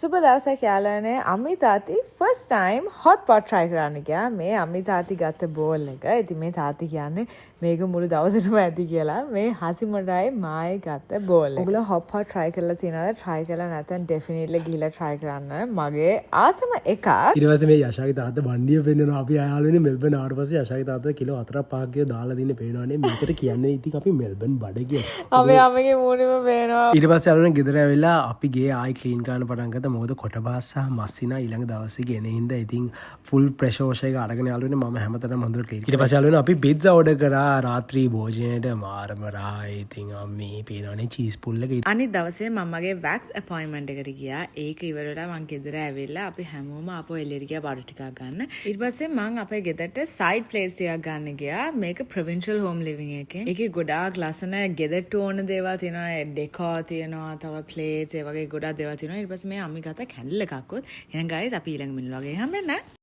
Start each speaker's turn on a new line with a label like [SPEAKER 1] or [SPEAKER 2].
[SPEAKER 1] සුබ දවසක් යාළුවනේ අමිත් තාත්ති ෆස්ට් ටයිම් හොට් පොට් try කරන්න ගියා. මේ අමිත් තාත්ති ගත්ත බෝල් එක. ඉතින් මේ තාත්ති කියන්නේ මේක මුළු දවසටම ඇති කියලා. මේ හසිමරයි මායි ගත්ත බෝල් එක. ඔයගොල්ලෝ හොට් පොට් try කරලා තියෙනවද? try කරලා නැත්නම් definitely ගිහලා try කරන්න. මගේ ආසම එකක්.
[SPEAKER 2] ඊට පස්සේ මේ යශාගේ තාත්තා බණ්ඩිය පෙන්නනවා. අපි යාළුවනේ මෙල්බන් ආවට පස්සේ යශාගේ තාත්තා කිලෝ 4ක් 5ක් ගිය දාලා දින්නේ පේනවනේ. මේකට කියන්නේ ඉතින් අපි මෙල්බන් බඩ කියලා.
[SPEAKER 1] අපි අමගේ මූණෙම පේනවා.
[SPEAKER 2] ඊට පස්සේ යාළුවනේ ගෙදර ඇවිල්ලා අපි ගේ ආයි ක්ලීන් කරන්න පටන් ගත්තා. මොකද කොටබාස් සහ මස්සිනා ඊළඟ දවසේ ගෙන හින්දා ඉතින් ෆුල් ප්‍රෙෂර් වොෂ් එක අරගෙන යාළුවනේ මම හැමතැනම හොඳට ක්ලීන්. ඊට පස්සේ යාළුවනේ අපි පිට්සා ඕඩර් කරා රාත්‍රී භෝජනයට මාරම රායි. ඉතින් අම්මේ පේනවනේ චීස් පුල් එක.
[SPEAKER 1] අනිත් දවසේ මම මගේ වැක්ස් අපොයින්ට්මන්ට් එකට ගියා. ඒක ඉවර වෙලා මං ගෙදර ඇවිල්ලා අපි හැමෝම ආපහු එළියට ගියා බඩු ටිකක් ගන්න. ඊට පස්සේ මං අපේ ගෙදරට සයිඩ් ප්ලේස් ටිකක් ගන්න ගියා. මේක ප්‍රොවින්ෂල් හෝම් ලිවිං එකේ. ඒකේ ගොඩාක් ලස්සන ගෙදරට ඕන දේවල් තියෙනවා. ඩෙකෝ තියෙනවා, තව ප්ලේට්ස් ඒ වගේ ගොඩාක් දේවල් තියෙනවා. ඊට පස්සේ මේ අම්මි ගත්ත කැන්ඩල් එකක්වත්. එහෙනම් ගයිස් අපි ඊළඟ මිනිහ වගේ හම්බෙන්න.